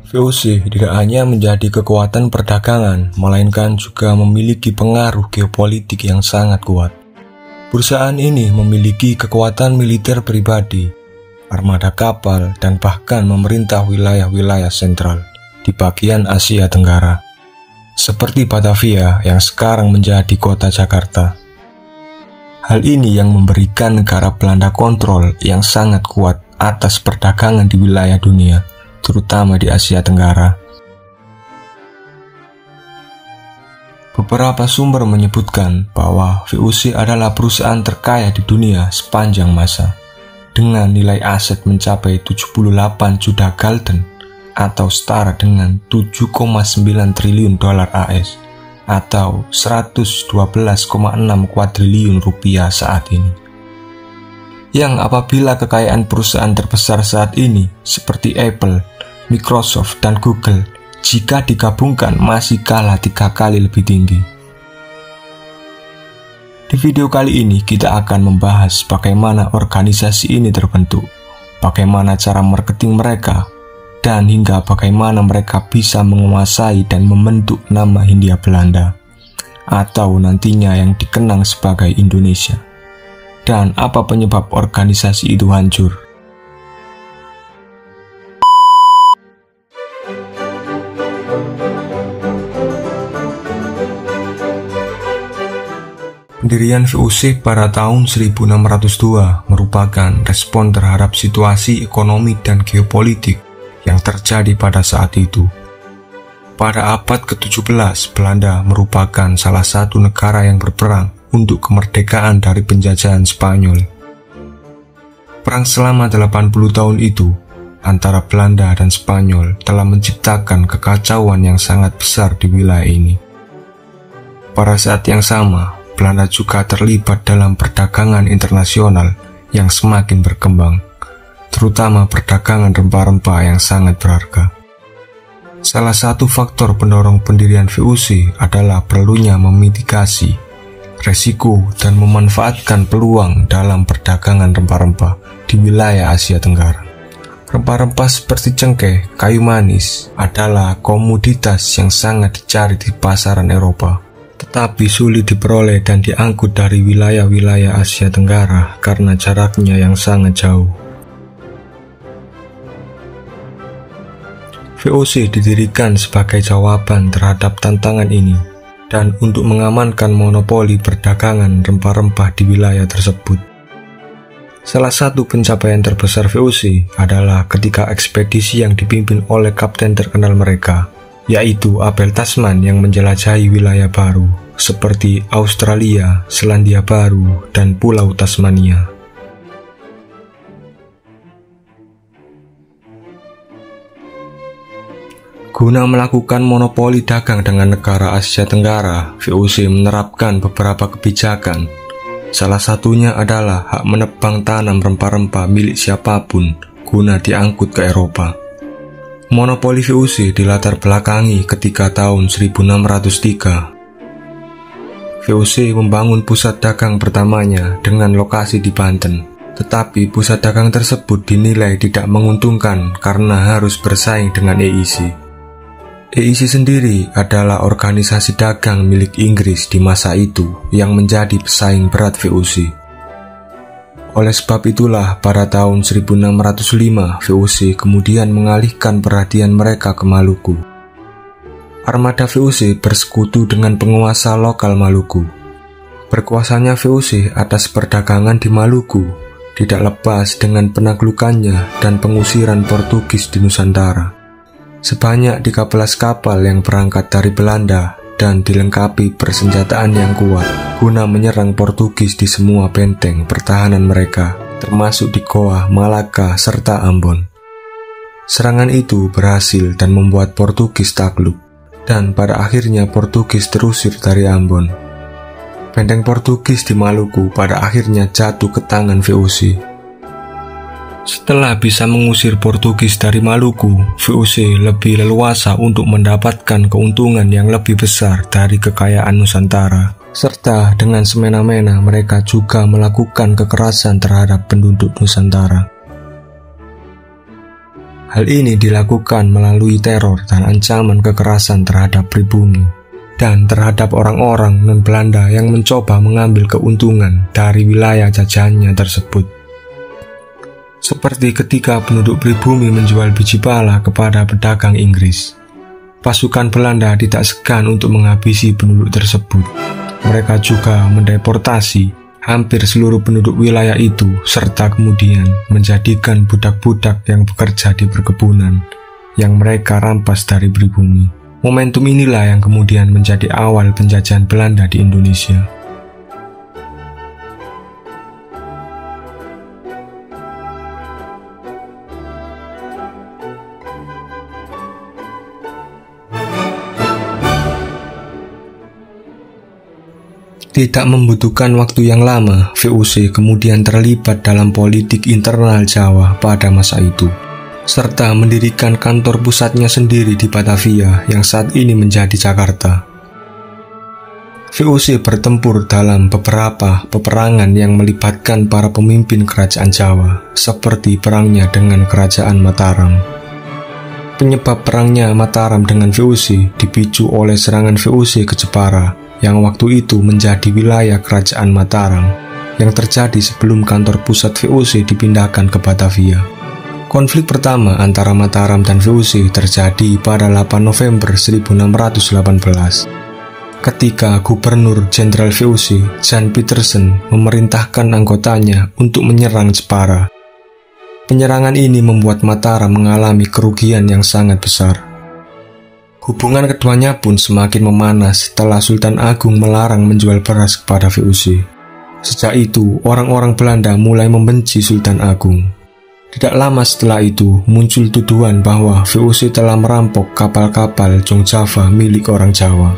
VOC tidak hanya menjadi kekuatan perdagangan, melainkan juga memiliki pengaruh geopolitik yang sangat kuat. Perusahaan ini memiliki kekuatan militer pribadi, armada kapal, dan bahkan memerintah wilayah-wilayah sentral di bagian Asia Tenggara, seperti Batavia yang sekarang menjadi kota Jakarta. Hal ini yang memberikan negara Belanda kontrol yang sangat kuat atas perdagangan di wilayah dunia, terutama di Asia Tenggara. Beberapa sumber menyebutkan bahwa VOC adalah perusahaan terkaya di dunia sepanjang masa, dengan nilai aset mencapai 78 juta gulden atau setara dengan 7,9 triliun dolar AS atau 112,6 kuadriliun rupiah saat ini. Yang apabila kekayaan perusahaan terbesar saat ini seperti Apple, Microsoft, dan Google jika digabungkan masih kalah 3 kali lebih tinggi. Di video kali ini kita akan membahas bagaimana organisasi ini terbentuk, bagaimana cara marketing mereka, dan hingga bagaimana mereka bisa menguasai dan membentuk nama Hindia Belanda atau nantinya yang dikenang sebagai Indonesia, dan apa penyebab organisasi itu hancur. Pendirian VOC pada tahun 1602 merupakan respon terhadap situasi ekonomi dan geopolitik yang terjadi pada saat itu. Pada abad ke-17, Belanda merupakan salah satu negara yang berperang untuk kemerdekaan dari penjajahan Spanyol. Perang selama 80 tahun itu antara Belanda dan Spanyol telah menciptakan kekacauan yang sangat besar di wilayah ini. Pada saat yang sama, Belanda juga terlibat dalam perdagangan internasional yang semakin berkembang, terutama perdagangan rempah-rempah yang sangat berharga. Salah satu faktor pendorong pendirian VOC adalah perlunya memitigasi resiko dan memanfaatkan peluang dalam perdagangan rempah-rempah di wilayah Asia Tenggara. Rempah-rempah seperti cengkeh, kayu manis adalah komoditas yang sangat dicari di pasaran Eropa, tetapi sulit diperoleh dan diangkut dari wilayah-wilayah Asia Tenggara karena jaraknya yang sangat jauh. VOC didirikan sebagai jawaban terhadap tantangan ini dan untuk mengamankan monopoli perdagangan rempah-rempah di wilayah tersebut. Salah satu pencapaian terbesar VOC adalah ketika ekspedisi yang dipimpin oleh kapten terkenal mereka, yaitu Abel Tasman yang menjelajahi wilayah baru seperti Australia, Selandia Baru, dan Pulau Tasmania. Guna melakukan monopoli dagang dengan negara Asia Tenggara, VOC menerapkan beberapa kebijakan. Salah satunya adalah hak menebang tanam rempah-rempah milik siapapun guna diangkut ke Eropa. Monopoli VOC dilatar belakangi ketika tahun 1603. VOC membangun pusat dagang pertamanya dengan lokasi di Banten, tetapi pusat dagang tersebut dinilai tidak menguntungkan karena harus bersaing dengan EIC. EIC sendiri adalah organisasi dagang milik Inggris di masa itu yang menjadi pesaing berat VOC. Oleh sebab itulah pada tahun 1605 VOC kemudian mengalihkan perhatian mereka ke Maluku. Armada VOC bersekutu dengan penguasa lokal Maluku. Berkuasanya VOC atas perdagangan di Maluku tidak lepas dengan penaklukannya dan pengusiran Portugis di Nusantara. Sebanyak 13 kapal yang berangkat dari Belanda dan dilengkapi persenjataan yang kuat guna menyerang Portugis di semua benteng pertahanan mereka, termasuk di Goa, Malaka, serta Ambon. Serangan itu berhasil dan membuat Portugis takluk, dan pada akhirnya Portugis terusir dari Ambon. Benteng Portugis di Maluku pada akhirnya jatuh ke tangan VOC. Setelah bisa mengusir Portugis dari Maluku, VOC lebih leluasa untuk mendapatkan keuntungan yang lebih besar dari kekayaan Nusantara, serta dengan semena-mena mereka juga melakukan kekerasan terhadap penduduk Nusantara. Hal ini dilakukan melalui teror dan ancaman kekerasan terhadap pribumi dan terhadap orang-orang non-Belanda yang mencoba mengambil keuntungan dari wilayah jajahannya tersebut. Seperti ketika penduduk pribumi menjual biji pala kepada pedagang Inggris, pasukan Belanda tidak segan untuk menghabisi penduduk tersebut. Mereka juga mendeportasi hampir seluruh penduduk wilayah itu, serta kemudian menjadikan budak-budak yang bekerja di perkebunan yang mereka rampas dari pribumi. Momentum inilah yang kemudian menjadi awal penjajahan Belanda di Indonesia. Tidak membutuhkan waktu yang lama, VOC kemudian terlibat dalam politik internal Jawa pada masa itu, serta mendirikan kantor pusatnya sendiri di Batavia yang saat ini menjadi Jakarta. VOC bertempur dalam beberapa peperangan yang melibatkan para pemimpin kerajaan Jawa, seperti perangnya dengan kerajaan Mataram. Penyebab perangnya Mataram dengan VOC dipicu oleh serangan VOC ke Jepara, yang waktu itu menjadi wilayah kerajaan Mataram, yang terjadi sebelum kantor pusat VOC dipindahkan ke Batavia. Konflik pertama antara Mataram dan VOC terjadi pada 8 November 1618, ketika Gubernur Jenderal VOC, Jan Pietersen, memerintahkan anggotanya untuk menyerang Jepara. Penyerangan ini membuat Mataram mengalami kerugian yang sangat besar. Hubungan keduanya pun semakin memanas setelah Sultan Agung melarang menjual beras kepada VOC. Sejak itu, orang-orang Belanda mulai membenci Sultan Agung. Tidak lama setelah itu, muncul tuduhan bahwa VOC telah merampok kapal-kapal Jong Java milik orang Jawa.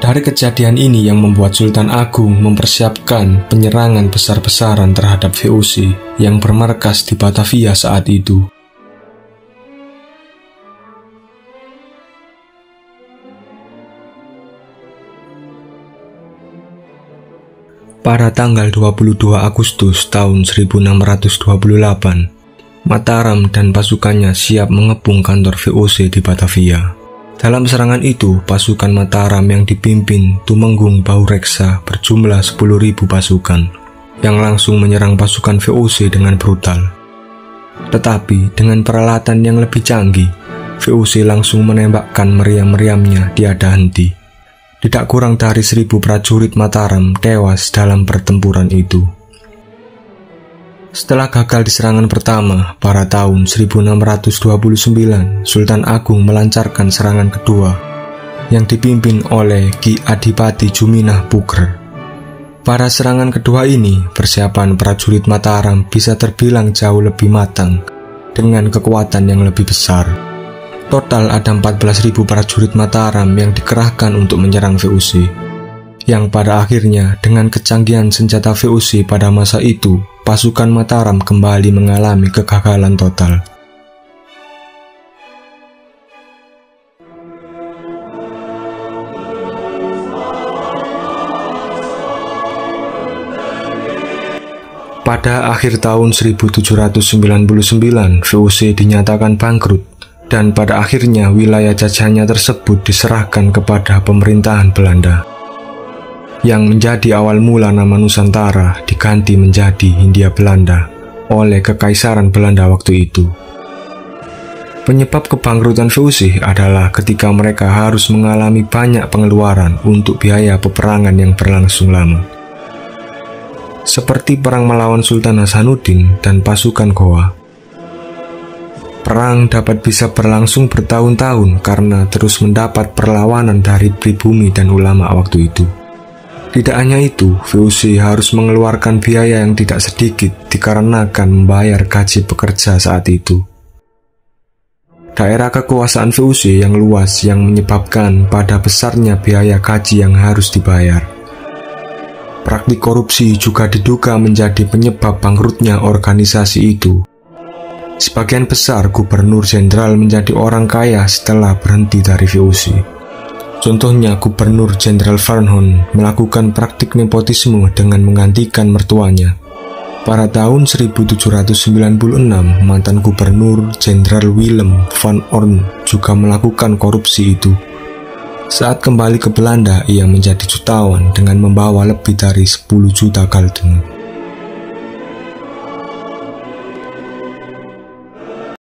Dari kejadian ini yang membuat Sultan Agung mempersiapkan penyerangan besar-besaran terhadap VOC yang bermarkas di Batavia saat itu. Pada tanggal 22 Agustus tahun 1628, Mataram dan pasukannya siap mengepung kantor VOC di Batavia. Dalam serangan itu, pasukan Mataram yang dipimpin Tumenggung Baureksa berjumlah 10.000 pasukan, yang langsung menyerang pasukan VOC dengan brutal. Tetapi dengan peralatan yang lebih canggih, VOC langsung menembakkan meriam-meriamnya tiada henti. Tidak kurang dari 1.000 prajurit Mataram tewas dalam pertempuran itu. Setelah gagal di serangan pertama, pada tahun 1629, Sultan Agung melancarkan serangan kedua, yang dipimpin oleh Ki Adipati Juminah Puger. Pada serangan kedua ini, persiapan prajurit Mataram bisa terbilang jauh lebih matang, dengan kekuatan yang lebih besar. Total ada 14.000 prajurit Mataram yang dikerahkan untuk menyerang VOC, yang pada akhirnya dengan kecanggihan senjata VOC pada masa itu, pasukan Mataram kembali mengalami kegagalan total. Pada akhir tahun 1799, VOC dinyatakan bangkrut, dan pada akhirnya wilayah jajahannya tersebut diserahkan kepada pemerintahan Belanda, yang menjadi awal mula nama Nusantara diganti menjadi Hindia Belanda oleh Kekaisaran Belanda waktu itu. Penyebab kebangkrutan VOC adalah ketika mereka harus mengalami banyak pengeluaran untuk biaya peperangan yang berlangsung lama, seperti perang melawan Sultan Hasanuddin dan pasukan Goa. Perang dapat bisa berlangsung bertahun-tahun karena terus mendapat perlawanan dari pribumi dan ulama waktu itu. Tidak hanya itu, VOC harus mengeluarkan biaya yang tidak sedikit dikarenakan membayar gaji pekerja saat itu. Daerah kekuasaan VOC yang luas yang menyebabkan pada besarnya biaya gaji yang harus dibayar. Praktik korupsi juga diduga menjadi penyebab bangkrutnya organisasi itu. Sebagian besar gubernur jenderal menjadi orang kaya setelah berhenti dari VOC. Contohnya Gubernur Jenderal Farnhon melakukan praktik nepotisme dengan menggantikan mertuanya, Pada tahun 1796, mantan gubernur Jenderal Willem van Orn juga melakukan korupsi itu. Saat kembali ke Belanda, ia menjadi jutawan dengan membawa lebih dari 10 juta gulden.